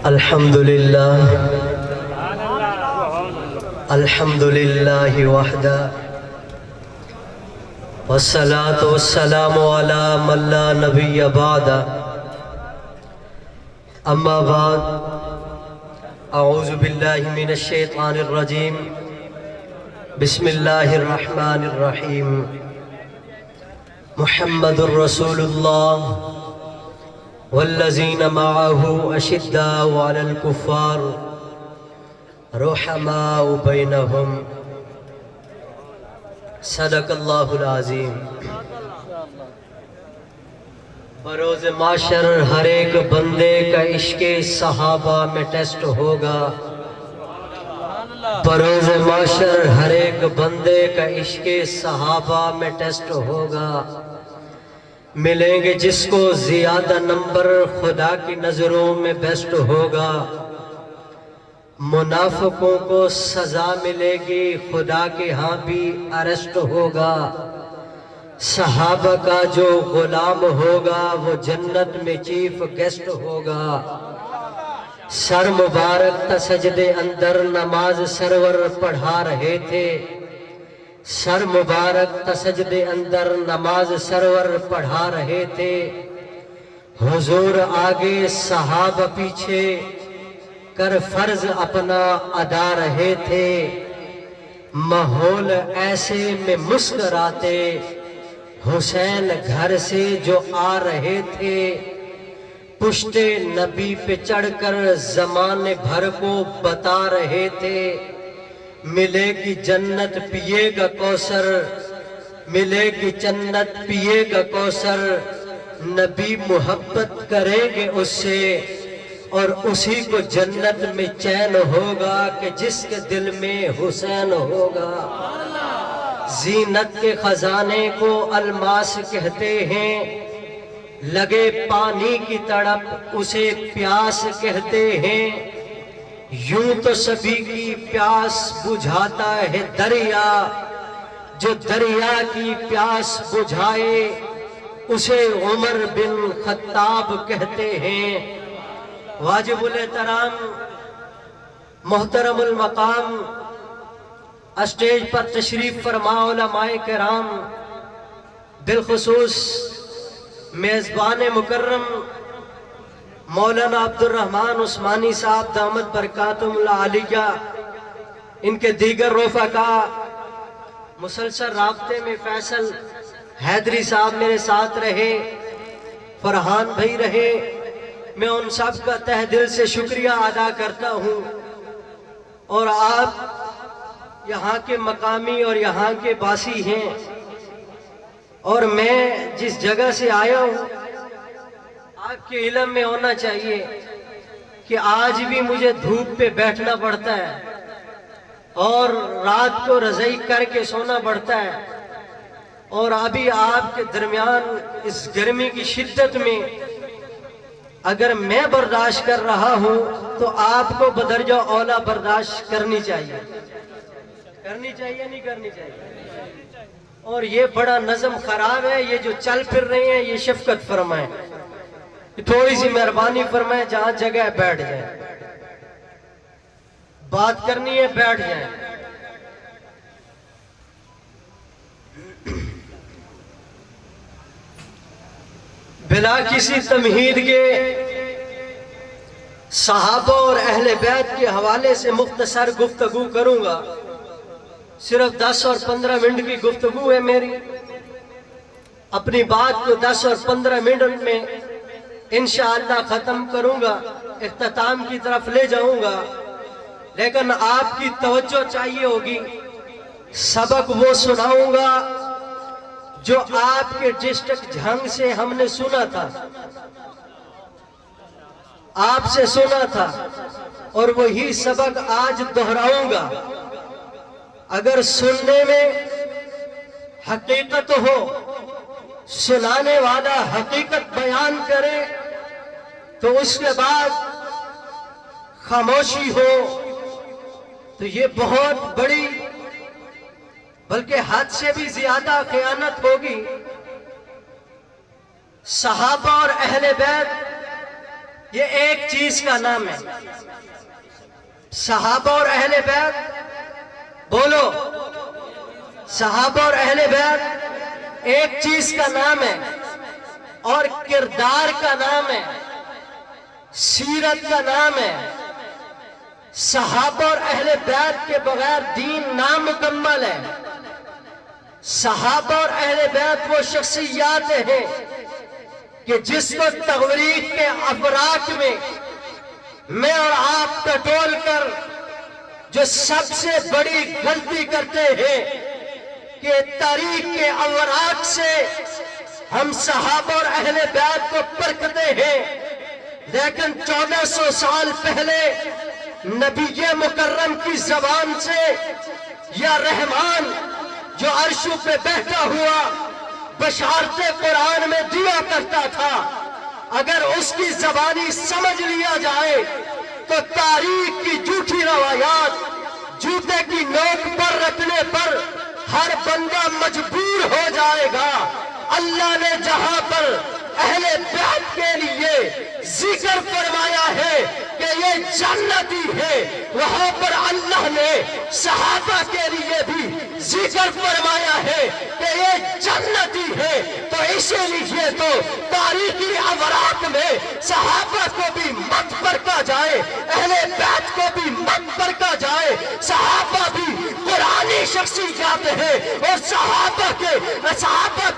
الحمدللہ وحدہ والصلاة والسلام علی من لا نبی بعدہ اما بعد اعوذ باللہ من الشیطان الرجیم بسم اللہ الرحمن الرحیم محمد الرسول اللہ والذین معه اشداء علی الکفار رحماء بینہم صدق اللہ العظیم۔ بروز معاشر ہر ایک بندے کا عشق صحابہ میں ٹیسٹ ہوگا۔ بروز معاشر ہر ایک بندے کا عشق صحابہ میں ٹیسٹ ہوگا۔ ملیں گے جس کو زیادہ نمبر خدا کی نظروں میں بیسٹ ہوگا۔ منافقوں کو سزا ملے گی خدا کے ہاں بھی اریسٹ ہوگا۔ صحابہ کا جو غلام ہوگا وہ جنت میں چیف گیسٹ ہوگا۔ سر مبارک تا سجدے اندر نماز سرور پڑھا رہے تھے۔ سر مبارک تا سجدے اندر نماز سرور پڑھا رہے تھے۔ حضور آگے صحابہ پیچھے کر فرض اپنا ادا رہے تھے۔ ماحول ایسے میں مسکراتے حسین گھر سے جو آ رہے تھے۔ پشت نبی پہ چڑھ کر زمانے بھر کو بتا رہے تھے۔ ملے گی جنت پیے گا کوثر، ملے گی جنت پیے گا کوثر۔ نبی محبت کریں گے اس سے اور اسی کو جنت میں چین ہوگا کہ جس کے دل میں حسین ہوگا۔ زینت کے خزانے کو الماس کہتے ہیں، لگے پانی کی تڑپ اسے پیاس کہتے ہیں۔ یوں تو سبھی کی پیاس بجھاتا ہے دریا، جو دریا کی پیاس بجھائے اسے عمر بن خطاب کہتے ہیں۔ واجب الاحترام محترم المقام اسٹیج پر تشریف فرما علماء کرام، بالخصوص میزبان مکرم مولانا عبد الرحمن عثمانی صاحب دامت برکاتہم العالیہ، ان کے دیگر رفقا، مسلسل رابطے میں فیصل حیدری صاحب میرے ساتھ رہے، فرحان بھائی رہے۔ میں ان سب کا تہ دل سے شکریہ ادا کرتا ہوں، اور آپ یہاں کے مقامی اور یہاں کے باسی ہیں، اور میں جس جگہ سے آیا ہوں آپ کے علم میں ہونا چاہیے کہ آج بھی مجھے دھوپ پہ بیٹھنا پڑتا ہے اور رات کو رضائی کر کے سونا پڑتا ہے، اور ابھی آپ کے درمیان اس گرمی کی شدت میں اگر میں برداشت کر رہا ہوں تو آپ کو بدرجہ اولا برداشت کرنی چاہیے۔ کرنی چاہیے نہیں کرنی چاہیے؟ اور یہ بڑا نظم خراب ہے، یہ جو چل پھر رہے ہیں یہ شفقت فرمائیں، تھوڑی سی مہربانی فرمائیں، جہاں جگہ ہے بیٹھ جائیں، بات کرنی ہے بیٹھ جائیں۔ بلا کسی تمہید کے صحابہ اور اہل بیت کے حوالے سے مختصر گفتگو کروں گا۔ صرف 10 اور 15 منٹ کی گفتگو ہے میری، اپنی بات کو 10 اور 15 منٹ میں انشاءاللہ ختم کروں گا، اختتام کی طرف لے جاؤں گا، لیکن آپ کی توجہ چاہیے ہوگی۔ سبق وہ سناؤں گا جو آپ کے ڈسٹرکٹ جھنگ سے ہم نے سنا تھا، آپ سے سنا تھا، اور وہی سبق آج دہراؤں گا۔ اگر سننے میں حقیقت ہو، سنانے والا حقیقت بیان کرے، تو اس کے بعد خاموشی ہو تو یہ بہت بڑی بلکہ حد سے بھی زیادہ خیانت ہوگی۔ صحابہ اور اہل بیت یہ ایک چیز کا نام ہے. صحابہ اور اہل بیت، بولو، صحابہ اور اہل بیت ایک چیز کا نام ہے اور کردار کا نام ہے، سیرت کا نام ہے. صحابہ اور اہل بیت کے بغیر دین نامکمل ہے. صحابہ اور اہل بیت وہ شخصیات ہیں کہ جس کو تخریق کے افراق میں اور آپ ٹٹول کر جو سب سے بڑی غلطی کرتے ہیں کہ تاریخ کے اوراق سے ہم صحابہ اور اہل بیت کو پرکھتے ہیں، لیکن 1400 سال پہلے نبی مکرم کی زبان سے یا رحمان جو عرشوں پہ بیٹھا ہوا بشارت قرآن میں دیا کرتا تھا، اگر اس کی زبانی سمجھ لیا جائے تو تاریخ کی جھوٹی روایات جوتے کی نوک پر رکھنے پر ہر بندہ مجبور ہو جائے گا. اللہ نے جہاں پر اہل بیت کے لیے ذکر فرمایا ہے کہ یہ جنتی ہے، وہاں پر اللہ نے صحابہ کے لیے بھی ذکر فرمایا ہے کہ یہ جنتی ہے. تو اسی لیے تو تاریخی اوراق میں صحابہ کو بھی مت پرکھا جائے، اہل بیت کو بھی مت پرکھا جائے. صحابہ بھی قرآنی شخصیات ہے اور صحابہ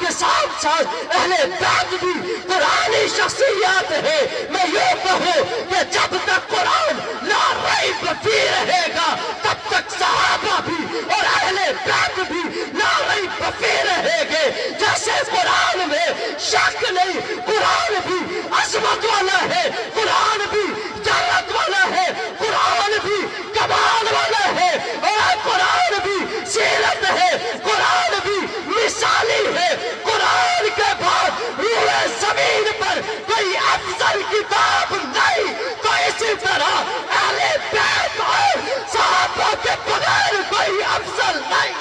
کے ساتھ ساتھ اہل بیت بھی قرآنی شخصیات ہے. میں یہ کہوں کہ جب تک قرآن لا ریب فیہ رہے گا تب تک صحابہ بھی اور اہل بیت بھی لا ریب فیہ رہے گے. جیسے قرآن میں شک نہیں، قرآن بھی عظمت والا ہے، قرآن بھی جلت والا ہے، قرآن بھی کمال والا ہے، اور قرآن بھی سیرت ہے، قرآن بھی مثالی ہے. قرآن کے بعد روح زمین پر کوئی افضل کتاب نہیں، تو اسی طرح اہل بیت اور صحابہ کے بغیر کوئی افضل نہیں.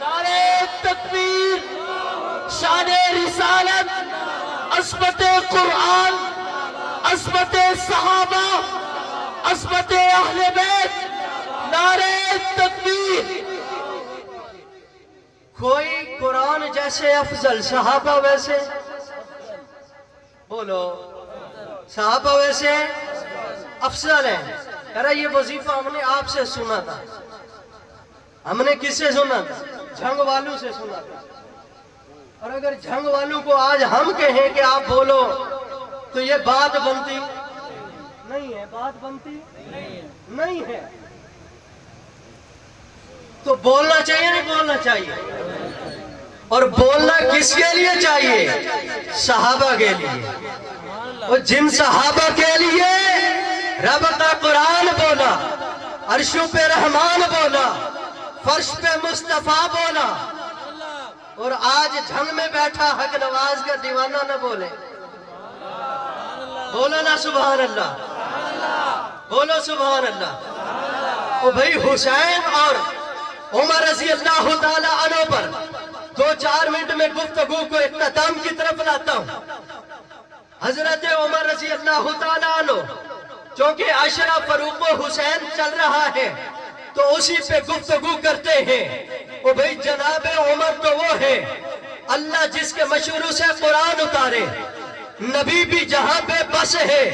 نعرہ تکبیر، شان رسالت، عظمت قرآن، عظمت صحابہ، عظمت اہل بیت. نعرہ تکبیر. کوئی قرآن جیسے افضل، صحابہ ویسے، بولو، صحابہ ویسے افضل ہیں. ارے یہ وظیفہ ہم نے آپ سے سنا تھا. ہم نے کس سے سنا تھا؟ جھنگ والوں سے سنا تھا. اور اگر جھنگ والوں کو آج ہم کہیں کہ آپ بولو تو یہ بات بنتی نہیں ہے. بات بنتی نہیں ہے. تو بولنا چاہیے نہیں بولنا چاہیے؟ اور بولنا کس کے لیے چاہیے؟ صحابہ کے لیے. اور جن صحابہ کے لیے رب کا قرآن بولا، عرشوں پہ رحمان بولا، فرش پہ مصطفیٰ بولا، اور آج جھنگ میں بیٹھا حق نواز کا دیوانہ نہ بولے. بولو نا سبحان اللہ، بولو سبحان اللہ. او بھائی حسین اور عمر رضی اللہ تعالیٰ عنہ پر 2-4 منٹ میں گفتگو کو اختتام کی طرف لاتا ہوں. حضرت عمر رضی اللہ تعالیٰ عنہ چونکہ عشرہ فروق و حسین چل رہا ہے تو اسی پہ گفتگو کرتے ہیں. او بھئی جناب عمر تو وہ ہے اللہ جس کے مشوروں سے قرآن اتارے. نبی بھی جہاں پہ بس ہے،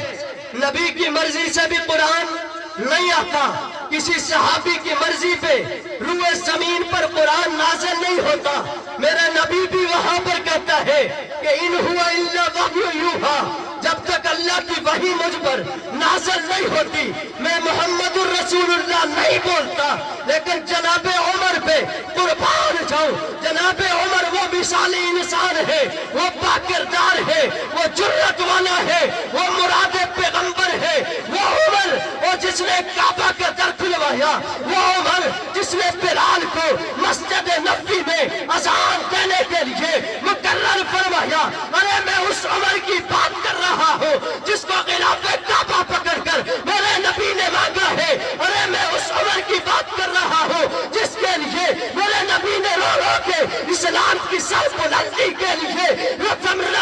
نبی کی مرضی سے بھی قرآن نہیں آتا. کسی صحابی کی مرضی پہ روح زمین پر قرآن نازل نہیں ہوتا. میرا نبی بھی وہاں پر کہتا ہے کہ ان ہوا الا وحی یوحا، جب تک اللہ کی وحی مجھ پر نازل نہیں ہوتی میں محمد الرسول اللہ نہیں بولتا. لیکن جناب عمر پہ قربان جاؤں. جناب عمر وہ مثالی انسان ہے، وہ باکردار ہے، وہ جرت والا ہے، وہ مراد پیغمبر ہے. وہ عمر وہ جس نے کعبہ کا در کھلوایا، وہ عمر جس نے بلال کو مسجد نبوی میں اذان دینے کے لیے مقرر فرمایا. ارے میں اس عمر کی بات کر رہا ہوں جس کو غلاف کعبہ پکڑ کر میرے نبی نے مانگا ہے. ارے میں اس عمر کی بات کر رہا ہوں جس کے لیے میرے نبی نے رو رو کے اسلام کی سر بلندی کے لیے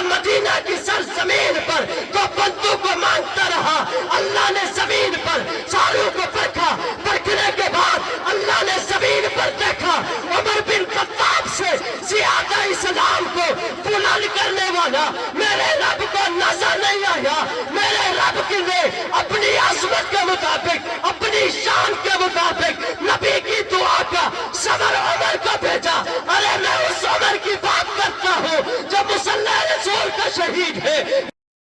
مدینہ کی سرزمین پر تو بندوں کو مانگتا رہا. عظمت کے مطابق اپنی شان کے مطابق نبی کی دعا کا صدر عمر کو بھیجا. ارے میں اس عمر کی بات کرتا ہوں جو مصلی رسول کا شہید ہے.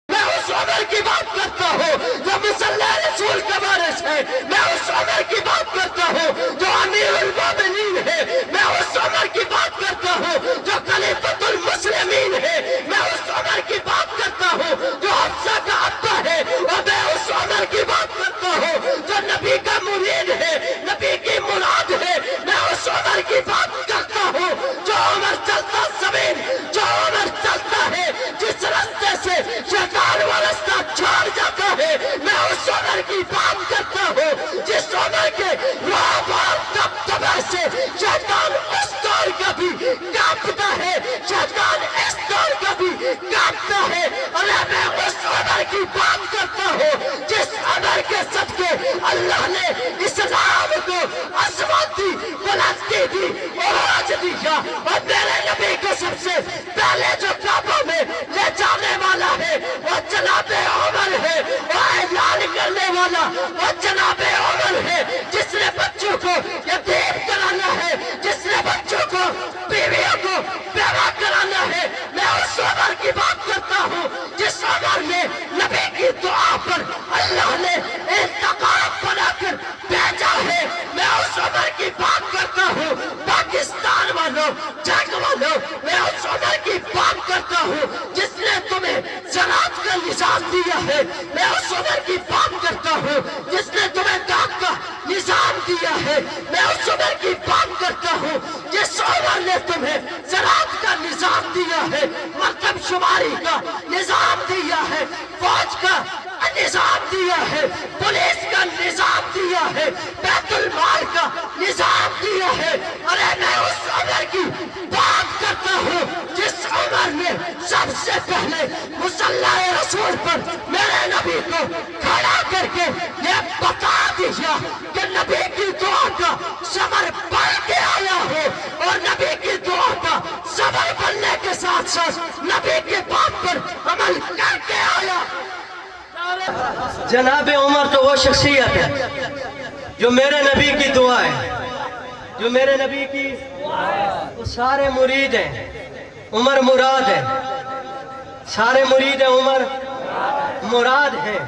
میں اس عمر کی بات کرتا ہوں جو مصلی رسول کا وارث ہے. میں اس عمر کی بات کرتا ہوں جو امیر المومنین ہے. میں اس عمر کی بات کرتا ہوں جو خلیفۃ المسلمین ہے. میں اس عمر کی بات کرتا ہوں جو حفصہ کا ابا ہے. اور میں اس عمر کی بات کرتا ہوں جو نبی کا مرید ہے, نبی کی مراد ہے. میں اس عمر کی بات کرتا ہوں جو عمر چلتا زمین, جو عمر چلتا ہے جس راستے سے شیطان وہ راستہ چھوڑ جاتا ہے. میں اس عمر کی بات کرتا ہوں جس عمر کے رعب اور دبدبے سے شیطان اس دور کا بھی کانپتا ہے, شیطان اس دور کا بھی کانپتا ہے. اور میں اس عمر کی بات کرتا ہوں جس عمر کے صدقے اللہ نے اسلام کو عظمت دی, بلندی دی, عروج دیا. اور میرے نبی کو سب سے پہلے جو کعبہ میں لے جانے والا ہے وہ جناب عمر ہے. وہ اعلان کرنے والا وہ جناب عمر ہے جس نے بچوں کو یتیم کرانا ہے, جس نے بچوں کو بیویوں کو بیوہ کرانا ہے. میں اس عمر کی بات کرتا ہوں جس عمر نے نبی کی دعا پر اللہ نے انتخاب بنا کر بھیجا ہے. میں اس عمر کی بات کرتا ہوں پاکستان والوں, جنگ والوں. میں اس عمر کی بات کرتا ہوں جس نے تمہیں زراعت کا نظام دیا ہے. میں اس عمر کی بات کرتا ہوں جس نے تمہیں ڈاک کا نظام دیا ہے. میں اس عمر کی بات کرتا ہوں جس عمر نے تمہیں زراعت کا نظام دیا ہے, مرتب شماری کا نظام دیا ہے, فوج کا نظام دیا ہے, پولیس کا نظام دیا ہے, بیت المال کا نظام دیا ہے. ارے میں اس عمر کی بات کرتا ہوں جس عمر نے سب سے پہلے مصلی رسول پر میرے نبی کو کھڑا کر کے یہ بتا دیا کہ نبی کی دعا کا صبر بن کے آیا ہو, اور نبی کی دعا کا صبر بننے کے ساتھ ساتھ نبی کی بات پر عمل کر کے آیا. جناب عمر تو وہ شخصیت ہے جو میرے نبی کی دعا ہے, جو میرے نبی کی وہ سارے مرید ہیں. عمر مراد ہے, سارے مرید ہیں, عمر مراد ہیں.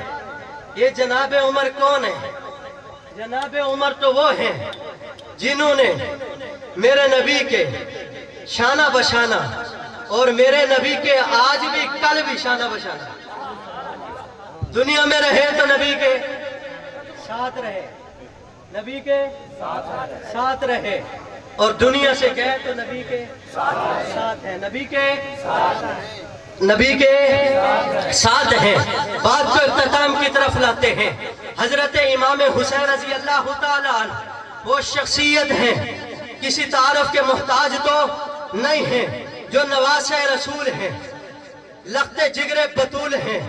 یہ جناب عمر کون ہے؟ جناب عمر تو وہ ہیں جنہوں نے میرے نبی کے شانہ بشانہ اور میرے نبی کے آج بھی کل بھی شانہ بشانہ دنیا میں رہے تو نبی کے ساتھ رہے, نبی کے ساتھ رہے, اور دنیا سے گئے تو نبی کے ساتھ ہیں, نبی کے ساتھ ہیں. بات کو اختتام کی طرف لاتے ہیں. حضرت امام حسین رضی اللہ تعالیٰ عنہ وہ شخصیت ہیں, کسی تعارف کے محتاج تو نہیں ہیں, جو نواسہ رسول ہیں, لخت جگر بطول ہیں,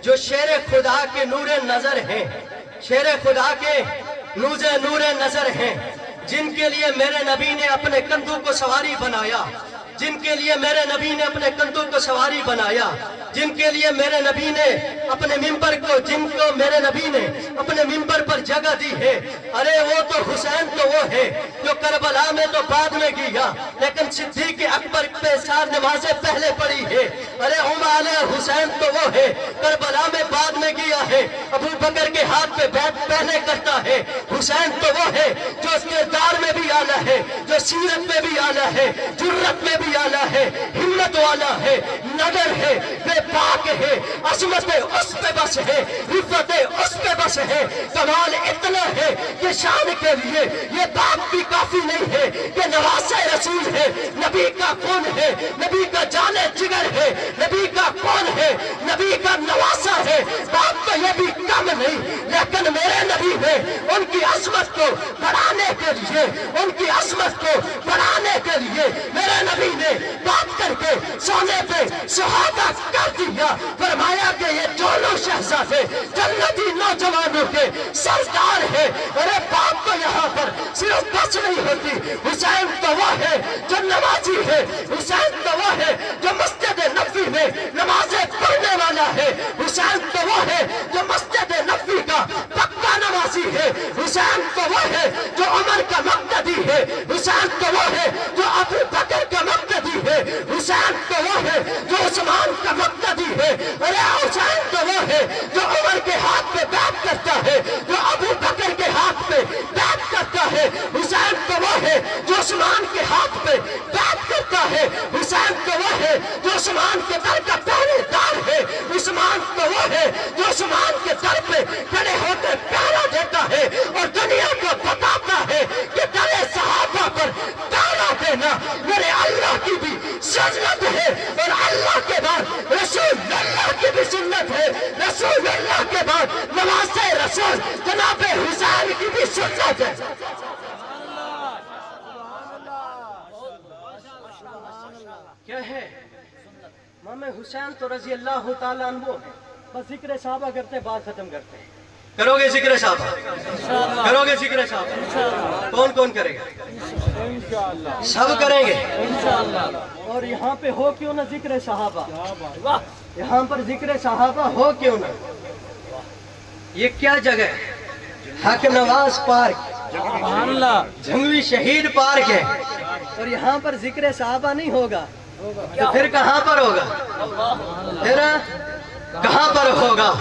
جو شیر خدا کے نور نظر ہیں, شیر خدا کے نور نظر ہیں, جن کے لیے میرے نبی نے اپنے کندھوں کو سواری بنایا, جن کے لیے میرے نبی نے اپنے کندھوں کو سواری بنایا, جن کے لیے میرے نبی نے اپنے ممبر کو, جن کو میرے نبی نے اپنے ممبر پر جگہ دی ہے. ارے وہ تو حسین تو وہ ہے جو کربلا میں تو بعد میں گیا, لیکن صدیق اکبر پہ 4 نمازیں پہلے پڑھی ہے. ارے عمر حسین تو وہ ہے کربلا میں بعد میں گیا ہے, ابو بکر کے ہاتھ پہ بیعت پہلے کرتا ہے. حسین تو وہ ہے جو اس کردار میں بھی آنا ہے, جو سیرت میں بھی آنا ہے, جرت میں بھی آنا ہے, ہمت والا ہے, نگر ہے, بے پاک ہے, عظمت اس پہ بس ہے, رفت اس پہ بس ہے. کمال اتنا ہے کہ شان کے لیے یہ بات بھی کافی نہیں ہے کہ نواسہ رسول ہے, نبی کا کون ہے, نبی کا جانے جگر ہے, نبی کا کون ہے, نبی کا نواسہ ہے. بات تو یہ بھی کم نہیں, لیکن میرے نبی نے ان کی عظمت کو بڑھانے کے لیے, ان کی عظمت کو بڑھانے کے لیے میرے نبی نے بات کر کے سونے پہ سہاگا کر دیا. فرمایا کہ یہ دونوں شہزادے جنتی نوجوانوں کے سردار ہیں. ارے بات تو یہاں پر صرف بس نہیں ہوتی. حسین تو وہ ہے جو نمازی ہے, حسین تو وہ ہے جو مسجد نبوی میں نمازیں پڑھنے والا ہے, حسین تو وہ ہے جو مسجد نبوی کا شان جناب حسین کی بھی سنت ہے. کیا ہے امام حسین تو رضی اللہ تعالیٰ عنہ ہے. بس ذکر صحابہ کرتے بات ختم کرتے ہیں. کرو گے ذکر صحابہ؟ کرو گے ذکر صحابہ؟ کون کون کرے گا؟ سب کریں گے. اور یہاں پہ ہو کیوں نہ ذکر صحابہ, یہاں پر ذکر صحابہ ہو کیوں نہ. یہ کیا جگہ ہے؟ حق نواز پارک, جھنگوی شہید پارک ہے, اور یہاں پر ذکر صحابہ نہیں ہوگا تو پھر کہاں پر ہوگا؟ پھر کہاں پر ہوگا؟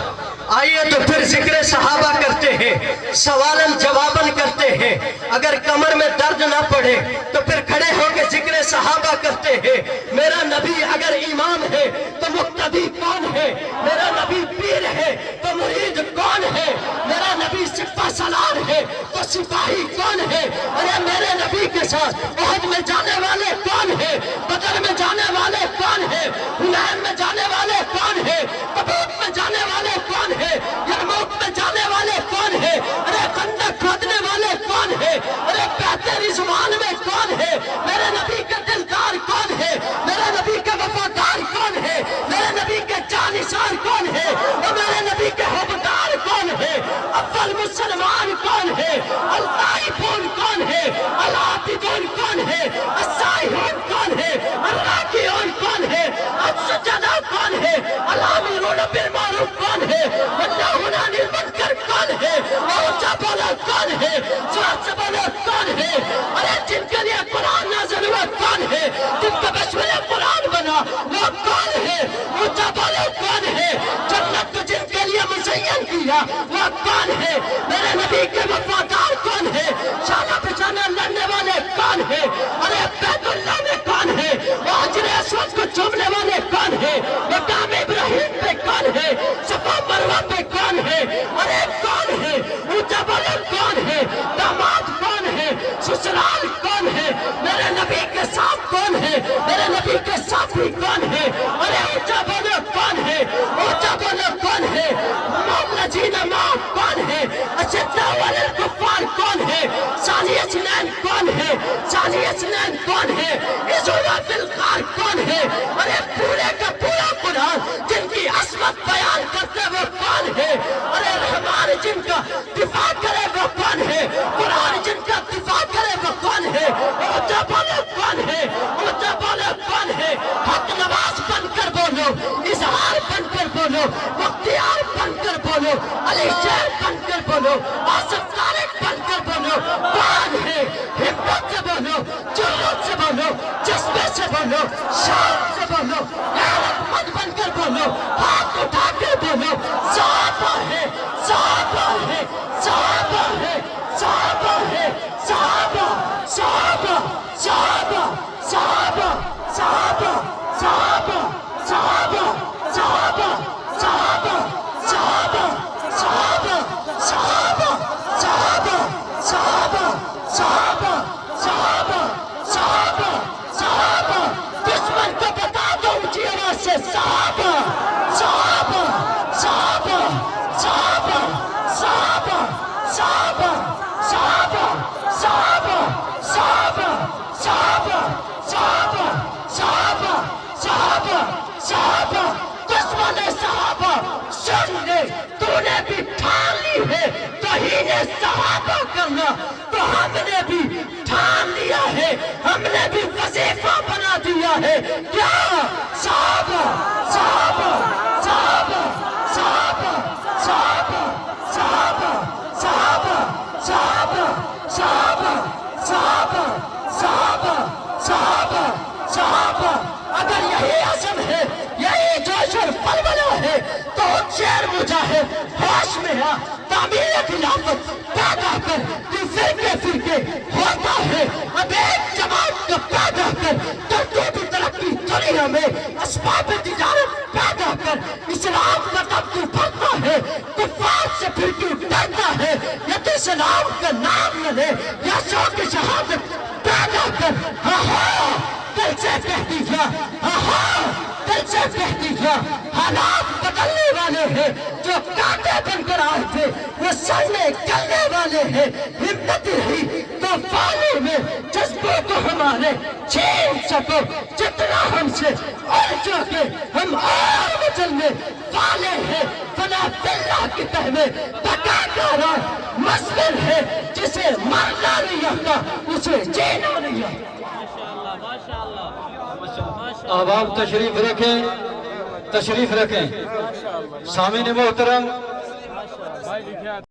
آئیے تو پھر ذکر صحابہ کرتے ہیں, سوالن جوابن کرتے ہیں. اگر کمر میں درد نہ پڑے تو پھر کھڑے ہو کے ذکر صحابہ کرتے ہیں. میرا نبی اگر امام ہے تو مقتدی کون ہے؟ میرا نبی پیر ہے تو مرید کون ہے؟ میرا نبی سپہ سالار ہے تو سپاہی کون ہے؟ ارے میرے نبی کے ساتھ احد میں جانے والے کون ہے؟ بدر میں جانے والے کون ہے؟ حنین میں جانے والے کون ہے؟ تبوک میں جانے والے کون ہے؟ یرموک میں جانے والے کون ہے؟ ارے خندق کھودنے والے کون ہے؟ ارے بیعت رضوان میں کون ہے؟ میرے نبی کے دلدار کون ہے؟ میرے نبی کے وفادار کون ہے؟ میرے نبی کے جانثار کون ہے؟ اور میرے نبی کے حبدار کون ہے؟ اول مسلمان کون ہے؟ الطائفون کون ہے؟ العابدون کون ہے؟ السائحون کون ہے؟ الراکعون کون ہے؟ السجداء کون ہے؟ الامرون بالمعروف کون ہے؟ والناہون عن المنکر کون ہے؟ اونچا بولا کون ہے؟ سواد سے بولا کون ہے؟ ارے جن کے لیے قرآن نازل ہوا کون ہے؟ جن کا بشمل قرآن بنا وہ کون ہے؟ اونچا بولا کون ہے؟ جنت کو جن کے لیے مزین کیا وہ کون ہے؟ میرے نبی کے وفادار کون ہے؟ شانہ بچانا لڑنے والے کون ہے؟ ارے بیت اللہ میں کون ہے؟ وہ حجر اسود کو چومنے والے کون ہے؟ مقام ابراہیم پہ کون ہے؟ صفا مروہ پہ کون ہے؟ ارے کون ہے؟ اونچا بولا کون ہے؟ داماد کون ہے؟ سسرال کون ہے؟ میرے نبی کے ساتھ کون ہے؟ میرے نبی کے ساتھی کون ہے؟ ارے اونچا بولا کون ہے؟ اونچا بولا کون ہے؟ مولجین معاف کون ہے؟ اشداء علی الکفار کون ہے؟ ثانی اثنین کون ہے؟ ثانی اثنین کون ہے؟ عزوہ فی الغار کون ہے؟ ارے پورے کا پورا قرآن جن کی عصمت بیان کرتے وہ کون ہے؟ ارے رحمان جن کا دفاع کرے وہ کون ہے؟ قرآن جن کا دفاع کرے وہ کون ہے؟ اونچا بولو کون ہے؟ اونچا بولو کون ہے؟ حق نواز بن کر بولو, اظہار بن کر بولو, مختیار بن کر بولو, علی شیر بن کر بولو, آصف طارق بن کر بولو. کون ہے؟ ہمت سے بولو, جرأت سے بولو, جذبے سے بولو, شان سے بولو, غیرت مند بن کر بولو, ہاتھ اٹھا کر بولو. صحابہ ہے, صحابہ ہے, صحابہ ہے, صحابہ ہے, صحابہ, صحابہ, صحابہ, صحابہ, صحابہ, صحابہ, صحابہ, صحابہ, صحابہ, صحابہ, صحابہ, صحابہ, صحابہ, صحابہ, صحابہ, صحابہ, صحابہ, صحابہ. دشمن کو بتا دو اونچی آواز سے صحابہ, صحابہ, صحابہ, صحابہ, صحابہ, صحابہ, صحابہ, صحابہ, صحابہ, صحابہ, صحابہ, صحابہ, صحابہ, صحابہ. دشمن صحابہ سن لے, تو نے بھی ٹھان لی ہے توہین صحابہ کرنا, تو ہم نے بھی ٹھان لیا ہے, ہم نے بھی وظیفہ بنا دیا ہے. کیا صحابہ, صحابہ, صحابہ, صحابہ, صحابہ, صحابہ, صحابہ, صحابہ, صحابہ, صحابہ, صحابہ, صحابہ, صحابہ. اگر یہی عزم ہے, یہی جوش اور بلبلہ ہے تو شیر مجاہد ہوش میں آ, تعمیر خلافت پیدا کر. تو فرقے فرقے ہوتا ہے, اب ایک جماعت کو پیدا کر. ترتیبی ترقی دنیا میں اسباب تجارت پیدا کر. اسلام کا تب تو پھرتا ہے, کفار سے پھر کیوں ڈرتا ہے. یا تو اسلام کا نام نہ لے یا شوق شہادت پیدا کر. ہاں دل سے کہہ دیا, ہاں دل سے کہہ دیا, حالات بدلنے والے ہیں. ہیں جو کانٹے بن کر آئے تھے وہ سر میں گلنے والے ہیں ہمت رہی تو فانی میں جذبوں کو ہمارے چھین سکو جتنا ہم سے اور جو کہ ہم اور مچلنے والے ہیں فنا باللہ کی تہ میں بقا کا راہ مصبر ہے جسے مرنا نہیں آتا اسے جینا نہیں آتا احباب تشریف رکھیں سامعین محترم